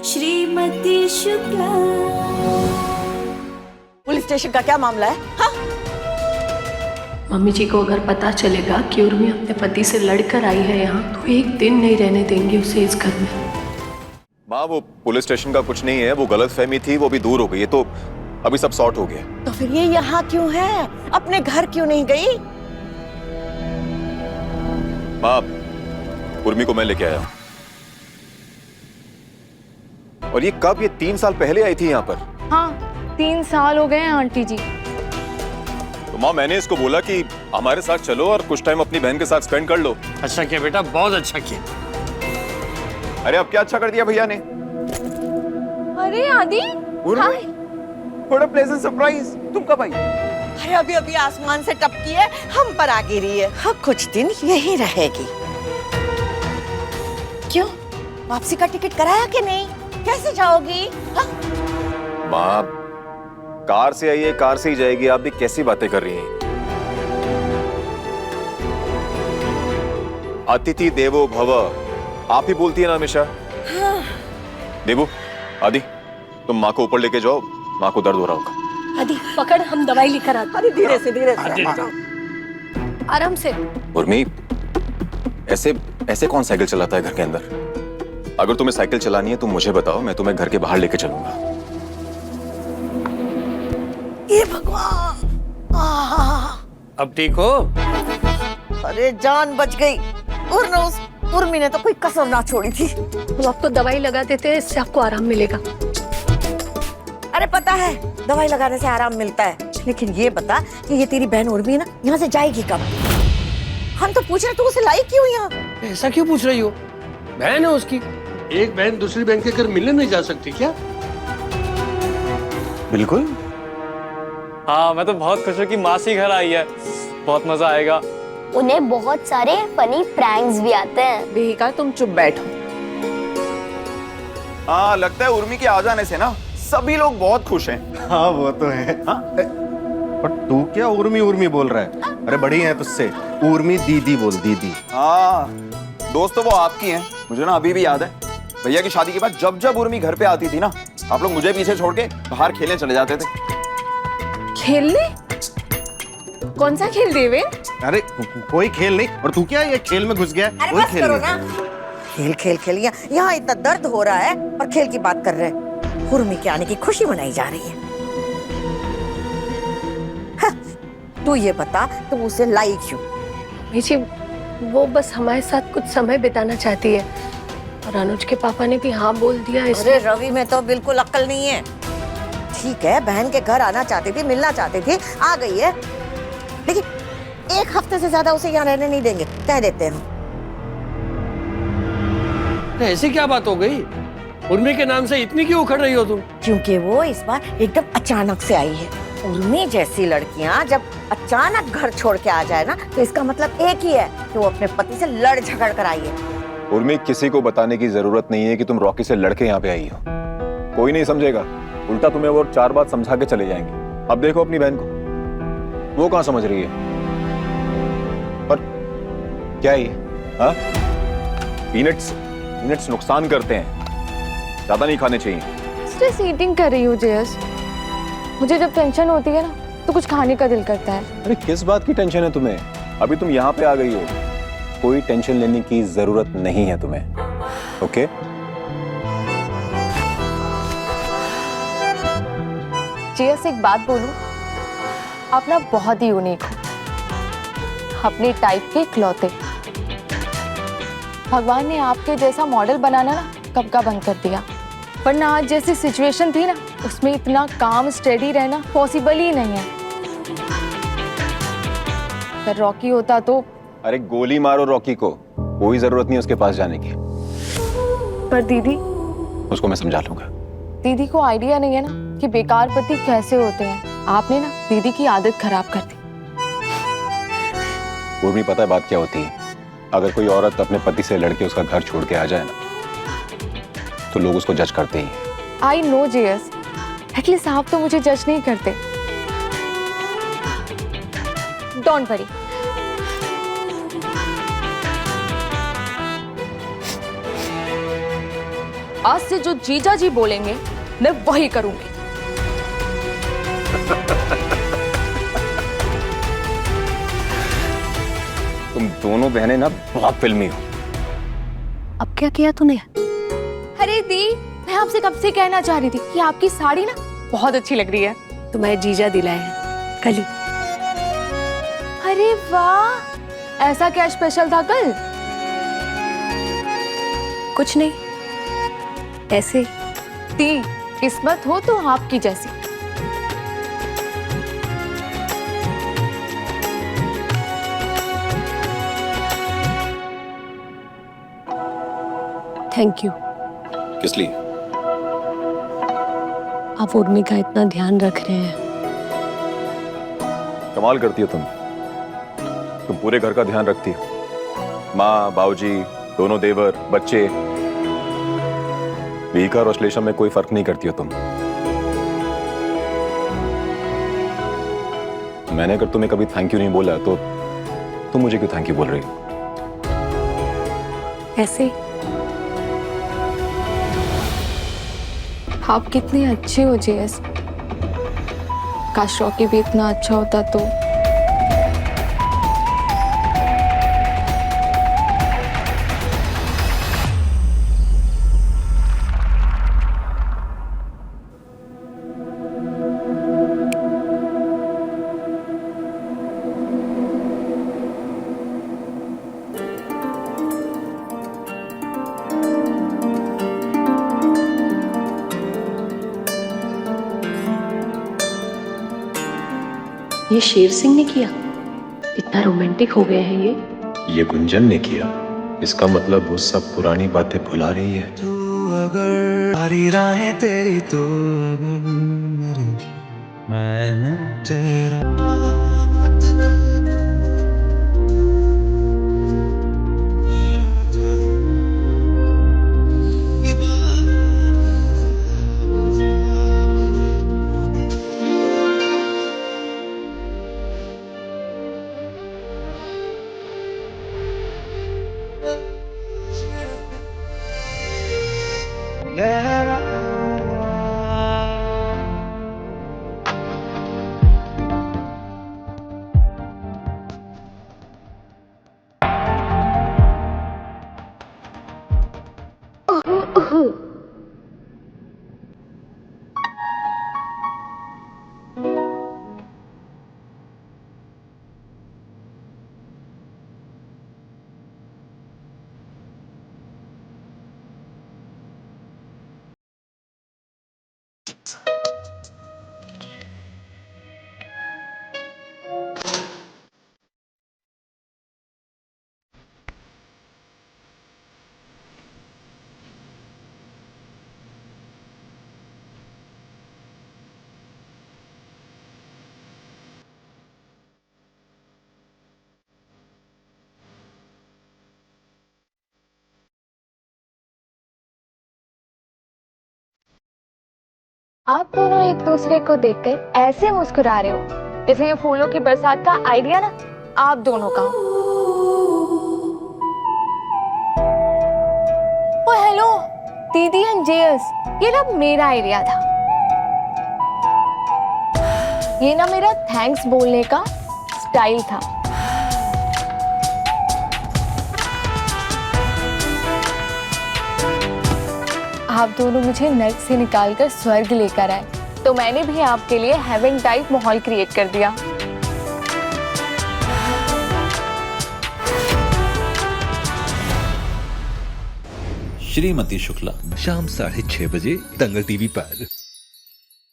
Shrimati Shukla. Police station का क्या मामला है? हाँ? मम्मी जी को अगर पता चलेगा कि उर्मी अपने पति से लड़कर आई है यहाँ, तो एक दिन नहीं रहने देंगे उसे इस घर में। माँ, वो पुलिस स्टेशन का कुछ नहीं है, वो गलतफहमी थी, वो भी दूर हो गई है, तो अभी सब सॉर्ट हो गया। तो फिर ये यहाँ क्यों है? अपने घर क्यों नहीं गई? माँ, उर्मी को मैं लेके आया। और ये कब? ये 3 साल पहले आई थी यहाँ पर। हाँ, 3 साल हो गए हैं आंटी जी। तो माँ, मैंने इसको बोला कि हमारे साथ चलो और कुछ टाइम अपनी बहन के साथ स्पेंड कर लो। अच्छा किया बेटा, बहुत अच्छा किया। अरे अब क्या अच्छा कर दिया भैया ने? अरे आदि, उर्मी, थोड़ा प्लेजेंट सरप्राइज। तुम कब आई? अरे अभी अभी आसमान से टपकी है, हम पर आ गिरी है। हाँ, कुछ दिन यही रहेगी। क्यों? वापसी का टिकट कराया कि नहीं? कैसे जाओगी? हाँ? माँ, कार से आई है, कार से ही जाएगी। आप भी कैसी बातें कर रही हैं? अतिथि देवो भव, आप ही बोलती है ना हमेशा। हाँ। देवू, आदि, तुम माँ को ऊपर लेके जाओ, माँ को दर्द हो रहा होगा। आदि पकड़, हम दवाई लेकर आते। अरे धीरे से आराम से। उर्मी, ऐसे कौन साइकिल चलाता है घर के अंदर? अगर तुम्हें साइकिल चलानी है तो मुझे बताओ, मैं तुम्हें घर के बाहर लेके चलूंगा। ये भगवान! अब ठीक हो? अरे जान बच गई। उस उर्मी ने तो कोई कसर ना छोड़ी थी। तो आपको दवाई लगा देते हैं, इससे आपको आराम मिलेगा। अरे पता है, दवाई लगाने से आराम मिलता है, लेकिन ये बता कि ये तेरी बहन उर्मी ना यहाँ से जाएगी कब? हम तो पूछ रहे तू उसे लाई क्यों यहाँ? ऐसा क्यों पूछ रही हो? बहन है उसकी। एक बहन दूसरी बहन के घर मिलने नहीं जा सकती क्या? बिल्कुल। हाँ, मैं तो बहुत खुश हूँ कि मासी घर आई है। बहुत मजा आएगा। उन्हें बहुत सारे फनी प्रैंक्स भी आते हैं। बेहिका, तुम चुप बैठो। हाँ, लगता है उर्मी के आ जाने से ना सभी लोग बहुत खुश हैं। हाँ वो तो है। हाँ? पर तू क्या उर्मी उर्मी बोल रहा है? अरे बड़ी है तुझसे। उर्मी दीदी बोल, दीदी। हाँ, दोस्त तो वो आपकी हैं। मुझे ना अभी भी याद है, भैया की शादी के बाद जब जब उर्मी घर पे आती थी ना, आप लोग मुझे पीछे छोड़ के बाहर खेलने चले जाते थे। खेलने? कौन सा खेल देवे? अरे कोई खेल नहीं। और तू क्या ये खेल में घुस गया? अरे कोई बस खेल करो नहीं। ना। खेल खेल यहाँ इतना दर्द हो रहा है और खेल की बात कर रहे हैं। उर्मी के आने की खुशी मनाई जा रही है। हाँ, तू ये बता, तू उसे लाई क्यों? मम्मी जी, वो बस हमारे साथ कुछ समय बिताना चाहती है, और अनुज के पापा ने भी हाँ बोल दिया। अरे रवि में तो बिल्कुल अक्ल नहीं है। ठीक है, बहन के घर आना चाहती थी, मिलना चाहती थी, आ गई है, लेकिन 1 हफ्ते से ज्यादा उसे यहाँ रहने नहीं देंगे, कह देते हैं। ऐसी क्या बात हो गई? उर्मी के नाम से इतनी क्यों उखड़ रही हो तुम? क्योंकि वो इस बार एकदम अचानक से आई है। उर्मी जैसी लड़कियां जब अचानक घर छोड़ के आ जाए ना, तो इसका मतलब एक ही है कि वो अपने पति से लड़ झगड़ कर आई है। उर्मी, किसी को बताने की जरूरत नहीं है कि तुम रॉकी से लड़के यहाँ पे आई हो। कोई नहीं समझेगा, उल्टा तुम्हें वो 4 बात समझा के चले जाएंगे। अब देखो अपनी बहन को, वो कहाँ समझ रही है। और क्या है ये? हाँ? पीनट्स नुकसान करते हैं, ज्यादा नहीं खाने चाहिए। स्ट्रेस ईटिंग कर रही हूँ जेस। मुझे जब टेंशन होती है ना, तो कुछ खाने का दिल करता है। अरे किस बात की टेंशन है तुम्हें? अभी तुम यहाँ पे आ गई हो, कोई टेंशन लेने की जरूरत नहीं है तुम्हें। ओके? जेस, एक बात बोलूं, आप ना बहुत ही यूनिक हो, अपने टाइप के इकलौते। भगवान ने आपके जैसा मॉडल बनाना ना कब का बंद कर दिया, वरना आज जैसी सिचुएशन थी ना, उसमें इतना काम स्टेडी रहना पॉसिबल ही नहीं है। अगर रॉकी होता तो। अरे गोली मारो रॉकी को, कोई जरूरत नहीं उसके पास जाने की। पर दीदी, उसको मैं समझा लूंगा। दीदी को आइडिया नहीं है ना कि बेकार पति कैसे होते हैं। आपने ना दीदी की आदत खराब कर दी। उर्मी, पता है बात क्या होती है? अगर कोई औरत अपने पति से लड़के उसका घर छोड़ के आ जाए ना, तो लोग उसको जज करते ही हैं। आई नो जेएस, एटलीस्ट आप तो मुझे जज नहीं करते। Don't worry. आज से जो जीजा जी बोलेंगे मैं वही करूंगी। तुम दोनों बहनें ना बहुत फिल्मी हो। अब क्या किया तूने? अरे दी, मैं आपसे कब से कहना चाह रही थी कि आपकी साड़ी ना बहुत अच्छी लग रही है। तुम्हारे जीजा दिलाए हैं कल ही। अरे वाह, ऐसा क्या स्पेशल था कल? कुछ नहीं, ऐसे। दी, किस्मत हो तो आपकी जैसी। Thank you. किस लिए? आप उर्मी का इतना ध्यान रख रहे हैं। कमाल करती हो तुम पूरे घर का ध्यान रखती हो। माँ, बाबूजी, दोनों देवर, बच्चे। वीका और अश्लेषा में कोई फर्क नहीं करती हो तुम। मैंने अगर तुम्हें कभी थैंक यू नहीं बोला तो तुम मुझे क्यों थैंक यू बोल रही हो? ऐसे आप कितने अच्छे हो जेएस। काश रॉकी भी इतना अच्छा होता तो। ये शेर सिंह ने किया? इतना रोमांटिक हो गए हैं ये गुंजन ने किया। इसका मतलब वो सब पुरानी बातें भुला रही है। तू अगर सारी राहें तेरी तो मैं तेरा। आप दोनों एक दूसरे को देखकर ऐसे मुस्कुरा रहे हो जैसे ये फूलों की बरसात का आइडिया ना आप दोनों का। ओ हेलो दीदी एंड जेएस, ये ना मेरा आइडिया था। ये ना मेरा थैंक्स बोलने का स्टाइल था। आप दोनों मुझे नर्क से निकालकर स्वर्ग लेकर आए, तो मैंने भी आपके लिए हेवन टाइप माहौल क्रिएट कर दिया। श्रीमती शुक्ला शाम 6:30 बजे दंगल टीवी पर।